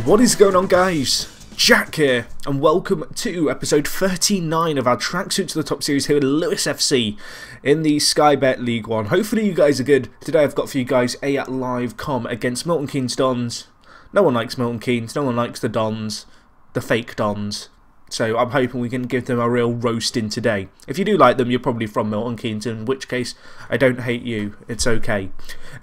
What is going on, guys? Jack here, and welcome to episode 39 of our Tracksuit to the Top series here at Lewis FC in the Sky Bet League 1. Hopefully you guys are good. Today I've got for you guys a live com against Milton Keynes Dons. No one likes Milton Keynes, no one likes the Dons, the fake Dons. So I'm hoping we can give them a real roasting today. If you do like them, you're probably from Milton Keynes, in which case I don't hate you. It's okay.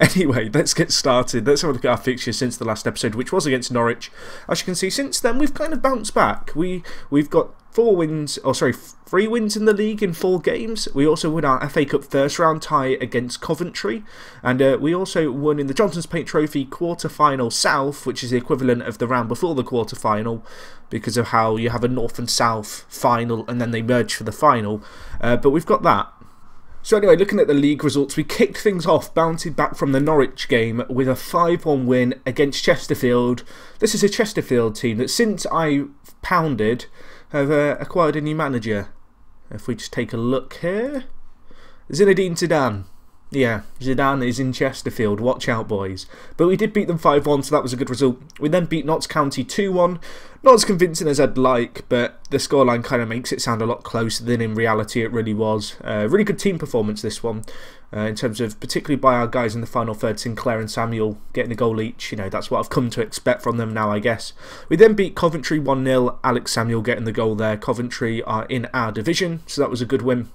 Anyway, let's get started. Let's have a look at our fixtures since the last episode, which was against Norwich. As you can see, since then we've kind of bounced back. We've got 3 wins in the league in 4 games. We also won our FA Cup first round tie against Coventry, and we also won in the Johnson's Paint Trophy quarter-final South, which is the equivalent of the round before the quarter-final, because of how you have a North and South final and then they merge for the final. But we've got that. So anyway, looking at the league results, we kicked things off, bouncing back from the Norwich game with a 5-1 win against Chesterfield. This is a Chesterfield team that, since I pounded, have acquired a new manager. If we just take a look here, Zinedine Zidane. Yeah, Zidane is in Chesterfield. Watch out, boys. But we did beat them 5-1, so that was a good result. We then beat Notts County 2-1. Not as convincing as I'd like, but the scoreline kind of makes it sound a lot closer than in reality it really was. Really good team performance, this one, in terms of particularly by our guys in the final third, Sinclair and Samuel getting a goal each. You know, that's what I've come to expect from them now, I guess. We then beat Coventry 1-0. Alex Samuel getting the goal there. Coventry are in our division, so that was a good win.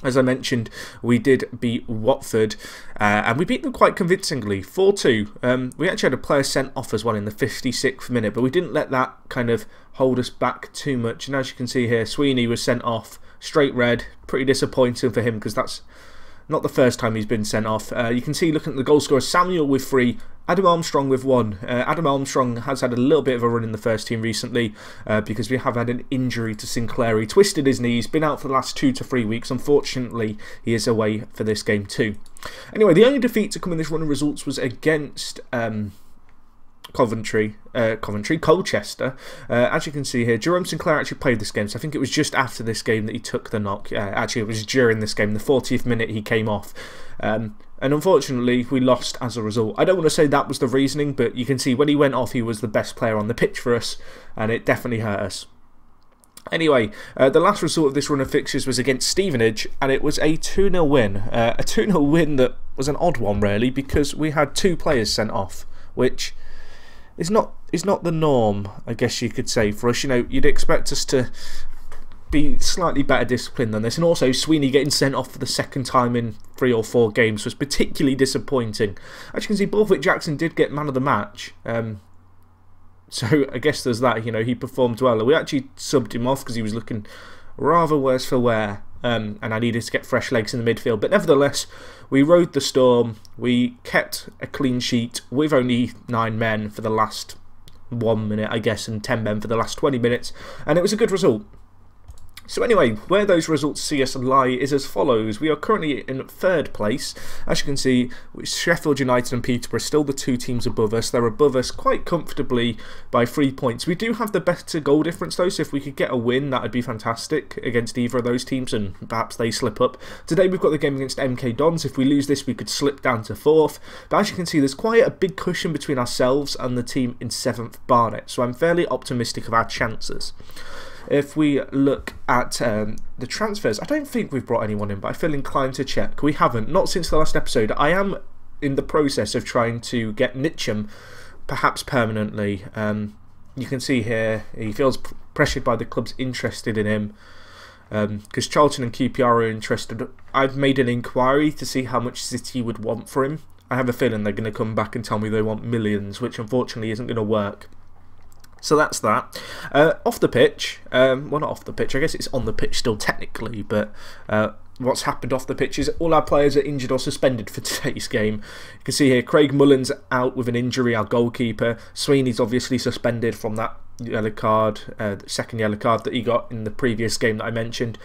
As I mentioned, we did beat Watford, and we beat them quite convincingly, 4-2. We actually had a player sent off as well in the 56th minute, but we didn't let that kind of hold us back too much. And as you can see here, Sweeney was sent off, straight red. Pretty disappointing for him, because that's not the first time he's been sent off. You can see, looking at the goal scorer, Samuel with 3, Adam Armstrong with 1. Adam Armstrong has had a little bit of a run in the first team recently, because we have had an injury to Sinclair. He twisted his knees, been out for the last 2 to 3 weeks. Unfortunately, he is away for this game too. Anyway, the only defeat to come in this run of results was against Colchester. As you can see here, Jerome Sinclair actually played this game, so I think it was just after this game that he took the knock. Actually, it was during this game, the 40th minute he came off. And unfortunately, we lost as a result. I don't want to say that was the reasoning, but you can see when he went off, he was the best player on the pitch for us, and it definitely hurt us. Anyway, the last result of this run of fixtures was against Stevenage, and it was a 2-0 win. A 2-0 win that was an odd one, really, because we had 2 players sent off, which is not the norm, I guess you could say, for us. You know, you'd expect us to be slightly better disciplined than this, and also Sweeney getting sent off for the second time in 3 or 4 games was particularly disappointing. As you can see, Borthwick Jackson did get man of the match, so I guess there's that. You know, he performed well. We actually subbed him off because he was looking rather worse for wear, and I needed to get fresh legs in the midfield. But nevertheless, we rode the storm. We kept a clean sheet with only 9 men for the last 1 minute, I guess, and 10 men for the last 20 minutes, and it was a good result. So anyway, where those results see us lie is as follows. We are currently in 3rd place. As you can see, Sheffield United and Peterborough are still the 2 teams above us. They're above us quite comfortably by 3 points. We do have the better goal difference though, so if we could get a win, that would be fantastic against either of those teams, and perhaps they slip up. Today we've got the game against MK Dons. If we lose this, we could slip down to 4th. But as you can see, there's quite a big cushion between ourselves and the team in 7th, Barnet. So I'm fairly optimistic of our chances. If we look at the transfers, I don't think we've brought anyone in, but I feel inclined to check. We haven't, not since the last episode. I am in the process of trying to get Nitcham, perhaps permanently. You can see here, he feels pressured by the clubs interested in him, because Charlton and QPR are interested. I've made an inquiry to see how much City would want for him. I have a feeling they're going to come back and tell me they want millions, which unfortunately isn't going to work. So that's that. Off the pitch, well, not off the pitch, I guess it's on the pitch still technically, but what's happened off the pitch is all our players are injured or suspended for today's game. You can see here Craig Mullen's out with an injury, our goalkeeper. Sweeney's obviously suspended from that yellow card, the second yellow card that he got in the previous game that I mentioned.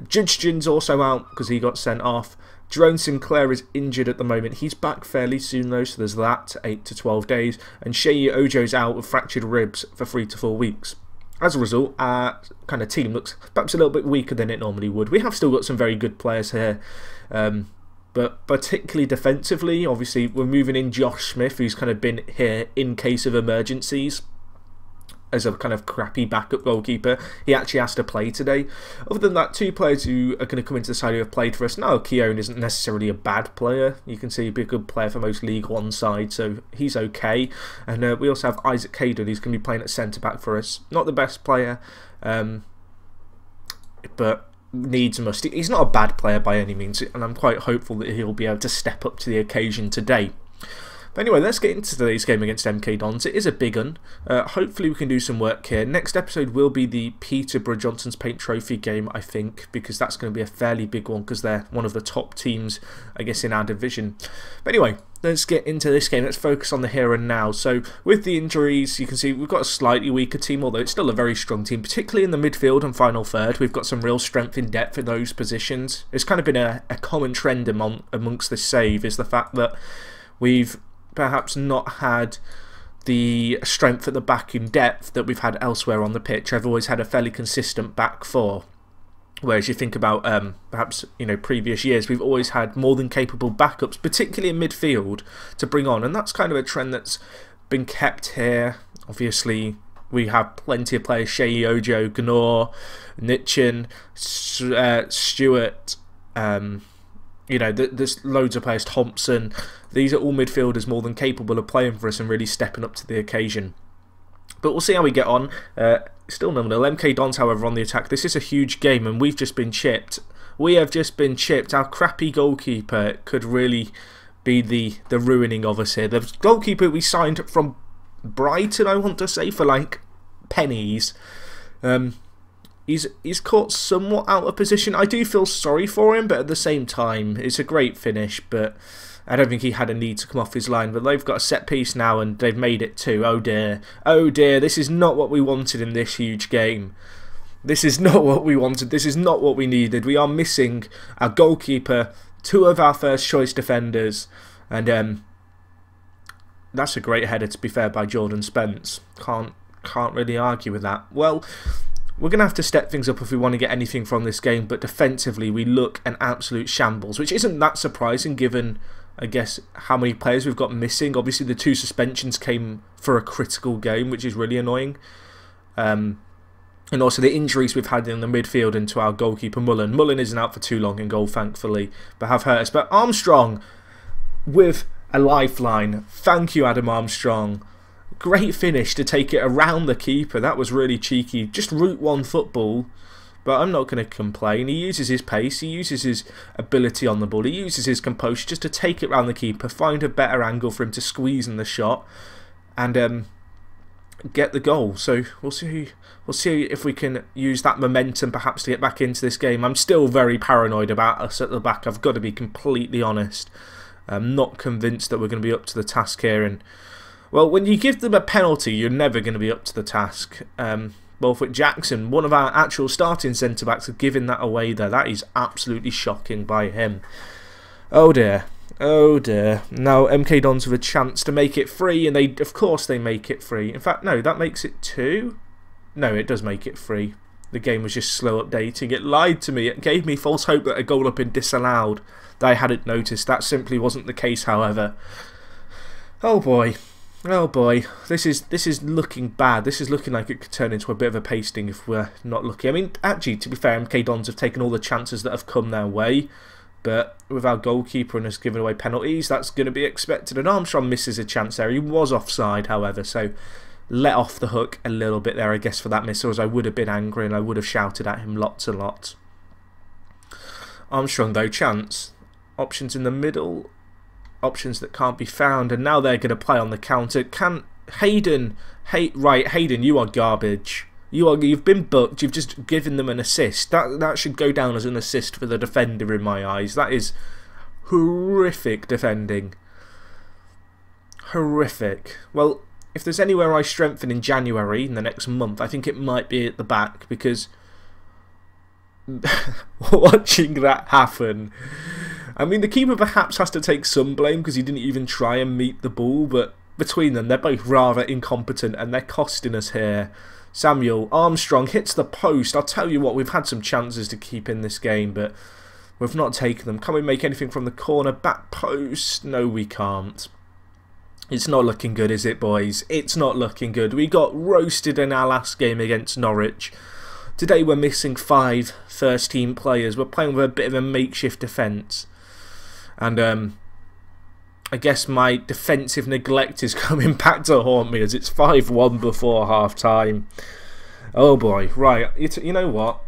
Judgeon's also out because he got sent off. Jerome Sinclair is injured at the moment. He's back fairly soon though, so there's that, 8 to 12 days. And Sheyi Ojo's out with fractured ribs for 3 to 4 weeks. As a result, our kind of team looks perhaps a little bit weaker than it normally would. We have still got some very good players here, but particularly defensively, obviously we're moving in Josh Smith, who's kind of been here in case of emergencies. as a kind of crappy backup goalkeeper. He actually has to play today. Other than that, 2 players who are going to come into the side who have played for us. Now, Keown isn't necessarily a bad player. You can see he'd be a good player for most League One sides, so he's okay. And we also have Isaac Hayden, who's going to be playing at centre-back for us. Not the best player, but needs must. He's not a bad player by any means, and I'm quite hopeful that he'll be able to step up to the occasion today. But anyway, let's get into today's game against MK Dons. It is a big one. Hopefully we can do some work here. Next episode will be the Peterborough Johnson's Paint Trophy game, I think, because that's going to be a fairly big one because they're one of the top teams, I guess, in our division. But anyway, let's get into this game. Let's focus on the here and now. So with the injuries, you can see we've got a slightly weaker team, although it's still a very strong team, particularly in the midfield and final third. We've got some real strength in depth in those positions. It's kind of been a common trend amongst this save, is the fact that we've perhaps not had the strength at the back in depth that we've had elsewhere on the pitch. I've always had a fairly consistent back four, whereas you think about perhaps previous years, we've always had more than capable backups, particularly in midfield, to bring on, and that's kind of a trend that's been kept here. Obviously, we have plenty of players: Shea Ojo, Gnor, Nitchin, Stewart. There's loads of players, Thompson. These are all midfielders more than capable of playing for us and really stepping up to the occasion. But we'll see how we get on. Still 0-0. MK Dons, however, on the attack. This is a huge game and we've just been chipped. We have just been chipped. Our crappy goalkeeper could really be the ruining of us here. The goalkeeper we signed from Brighton, I want to say, for like pennies. He's caught somewhat out of position. I do feel sorry for him, but at the same time, it's a great finish, but I don't think he had a need to come off his line. But they've got a set piece now, and they've made it 2. Oh dear. Oh dear, this is not what we wanted in this huge game. This is not what we wanted. This is not what we needed. We are missing our goalkeeper, 2 of our first choice defenders, and that's a great header, to be fair, by Jordan Spence. Can't really argue with that. Well, we're going to have to step things up if we want to get anything from this game, but defensively we look an absolute shambles, which isn't that surprising given, I guess, how many players we've got missing. Obviously the 2 suspensions came for a critical game, which is really annoying. And also the injuries we've had in the midfield and to our goalkeeper Mullen. Mullen isn't out for too long in goal, thankfully, but have hurt us. But Armstrong with a lifeline. Thank you, Adam Armstrong. Great finish to take it around the keeper. That was really cheeky. Just route 1 football. But I'm not going to complain. He uses his pace. He uses his ability on the ball. He uses his composure just to take it around the keeper. Find a better angle for him to squeeze in the shot. And get the goal. So we'll see if we can use that momentum perhaps to get back into this game. I'm still very paranoid about us at the back. I've got to be completely honest. I'm not convinced that we're going to be up to the task here. And well, when you give them a penalty, you're never going to be up to the task. Borthwick Jackson, one of our actual starting centre-backs, giving that away there. That is absolutely shocking by him. Oh dear. Oh dear. Now MK Dons have a chance to make it 3, and of course they make it 3. In fact, no, that makes it 2. No, it does make it 3. The game was just slow updating. It lied to me. It gave me false hope that a goal had been disallowed that I hadn't noticed. That simply wasn't the case, however. Oh boy. Oh boy, this is looking bad. This is looking like it could turn into a bit of a pasting if we're not lucky. I mean, actually, to be fair, MK Dons have taken all the chances that have come their way, but with our goalkeeper and us giving away penalties, that's going to be expected. And Armstrong misses a chance there. He was offside, however, so let off the hook a little bit there, I guess, for that miss, or as I would have been angry and I would have shouted at him lots and lots. Armstrong, though, chance. Options in the middle. Options that can't be found, and now they're going to play on the counter. Can Hayden? Right, Hayden, you are garbage. You've been booked. You've just given them an assist. That should go down as an assist for the defender in my eyes. That is horrific defending. Horrific. Well, if there's anywhere I strengthen in January in the next month, I think it might be at the back, because watching that happen. I mean, the keeper perhaps has to take some blame because he didn't even try and meet the ball, but between them, they're both rather incompetent and they're costing us here. Samuel Armstrong hits the post. I'll tell you what, we've had some chances to keep in this game, but we've not taken them. Can we make anything from the corner? Back post? No, we can't. It's not looking good, is it, boys? It's not looking good. We got roasted in our last game against Norwich. Today we're missing 5 first-team players. We're playing with a bit of a makeshift defence. And I guess my defensive neglect is coming back to haunt me as it's 5-1 before half-time. Oh boy, right, you know what?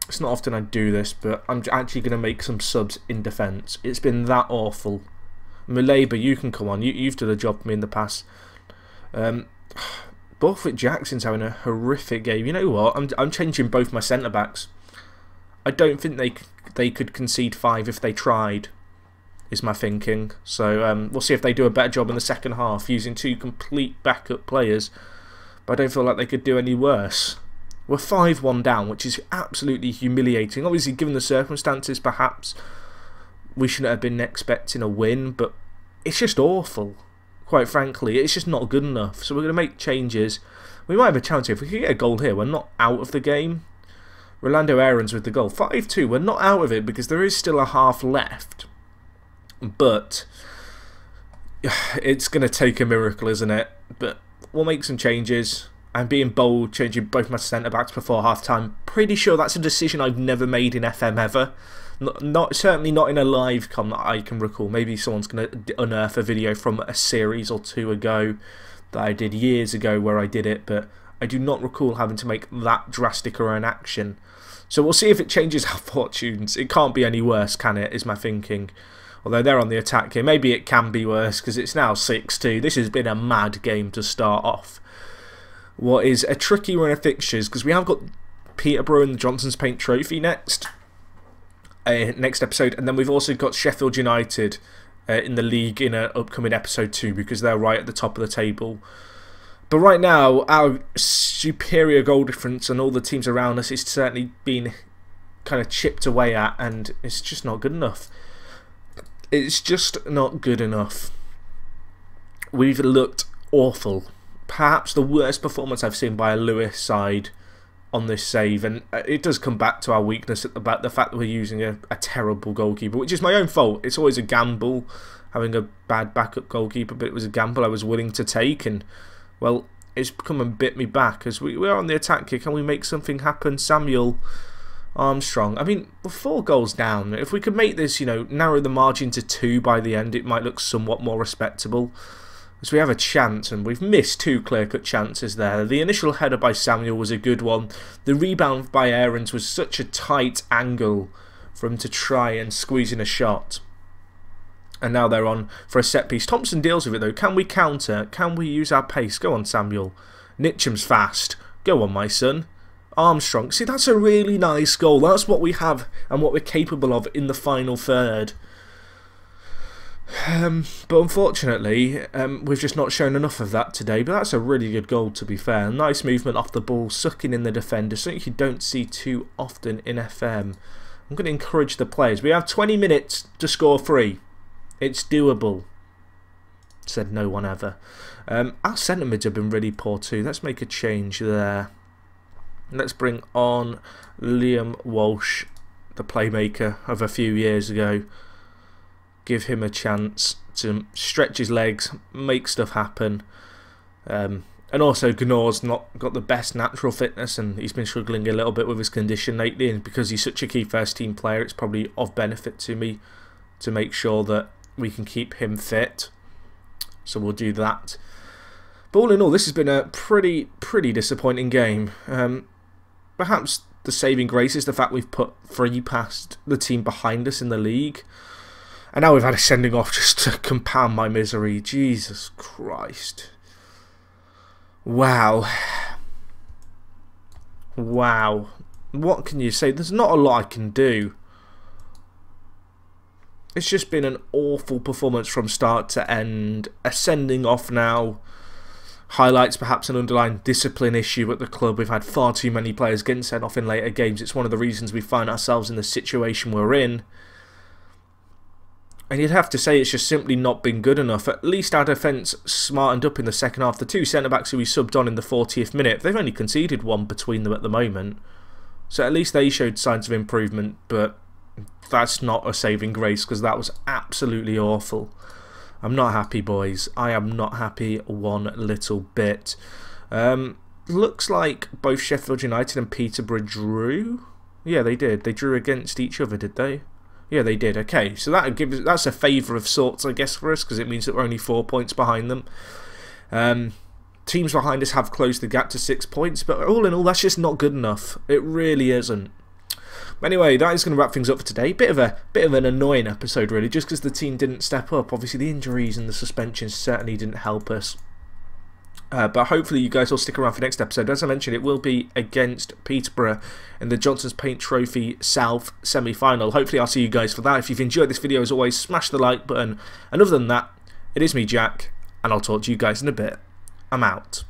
It's not often I do this, but I'm actually going to make some subs in defence. It's been that awful. Maleba, you can come on. You've done a job for me in the past. Borthwick Jackson's having a horrific game. You know what? I'm changing both my centre-backs. I don't think they could concede 5 if they tried, is my thinking. So we'll see if they do a better job in the second half using 2 complete backup players. But I don't feel like they could do any worse. We're 5-1 down, which is absolutely humiliating. Obviously, given the circumstances, perhaps we shouldn't have been expecting a win, but it's just awful. Quite frankly, it's just not good enough. So we're going to make changes. We might have a chance here. If we could get a goal here, we're not out of the game. Rolando Aarons with the goal. 5-2, we're not out of it because there is still a half left. But it's going to take a miracle, isn't it? But we'll make some changes. I'm being bold, changing both my centre-backs before half-time. Pretty sure that's a decision I've never made in FM ever. Certainly not in a live com that I can recall. Maybe someone's going to unearth a video from a series or 2 ago that I did years ago where I did it, but I do not recall having to make that drastic an action. So we'll see if it changes our fortunes. It can't be any worse, can it, is my thinking. Although they're on the attack here. Maybe it can be worse because it's now 6-2. This has been a mad game to start off. What is a tricky run of fixtures because we have got Peterborough and the Johnson's Paint Trophy next episode, and then we've also got Sheffield United in the league in an upcoming episode 2 because they're right at the top of the table. But right now, our superior goal difference and all the teams around us is certainly being kind of chipped away at, and it's just not good enough. It's just not good enough. We've looked awful. Perhaps the worst performance I've seen by a Lewis side on this save, and it does come back to our weakness at the back, the fact that we're using a terrible goalkeeper, which is my own fault. It's always a gamble having a bad backup goalkeeper, but it was a gamble I was willing to take, and well, it's come and bit me back as we're on the attack here. Can we make something happen? Samuel Armstrong. I mean, we're 4 goals down. If we could make this, you know, narrow the margin to 2 by the end, it might look somewhat more respectable. As we have a chance, and we've missed 2 clear-cut chances there. The initial header by Samuel was a good one. The rebound by Aarons was such a tight angle for him to try and squeeze in a shot. And now they're on for a set-piece. Thompson deals with it, though. Can we counter? Can we use our pace? Go on, Samuel. Nitcham's fast. Go on, my son. Armstrong. See, that's a really nice goal. That's what we have and what we're capable of in the final third. But unfortunately, we've just not shown enough of that today. But that's a really good goal, to be fair. Nice movement off the ball, sucking in the defender. Something you don't see too often in FM. I'm going to encourage the players. We have 20 minutes to score 3. It's doable. Said no one ever. Our centre mids have been really poor too. Let's make a change there. Let's bring on Liam Walsh, the playmaker of a few years ago. Give him a chance to stretch his legs, make stuff happen. And also Gnor's not got the best natural fitness, and he's been struggling a little bit with his condition lately, and because he's such a key first team player, it's probably of benefit to me to make sure that we can keep him fit. So we'll do that. But all in all, this has been a pretty disappointing game. Perhaps the saving grace is the fact we've put 3 past the team behind us in the league. And now we've had a sending off just to compound my misery. Jesus Christ. Wow. Wow. What can you say? There's not a lot I can do. It's just been an awful performance from start to end. A sending off now highlights perhaps an underlying discipline issue at the club. We've had far too many players getting sent off in later games. It's one of the reasons we find ourselves in the situation we're in. And you'd have to say it's just simply not been good enough. At least our defence smartened up in the second half. The 2 centre-backs who we subbed on in the 40th minute, they've only conceded 1 between them at the moment. So at least they showed signs of improvement, but that's not a saving grace because that was absolutely awful. I'm not happy, boys. I am not happy one little bit. Looks like both Sheffield United and Peterborough drew. Yeah, they did. They drew against each other, did they? Yeah, they did. Okay, so that's a favour of sorts, I guess, for us, because it means that we're only 4 points behind them. Teams behind us have closed the gap to 6 points, but all in all, that's just not good enough. It really isn't. But anyway, that is going to wrap things up for today. Bit of an annoying episode, really, just because the team didn't step up. Obviously, the injuries and the suspensions certainly didn't help us. But hopefully you guys will stick around for the next episode. As I mentioned, it will be against Peterborough in the Johnson's Paint Trophy South semi-final. Hopefully I'll see you guys for that. If you've enjoyed this video, as always, smash the like button. And other than that, it is me, Jack, and I'll talk to you guys in a bit. I'm out.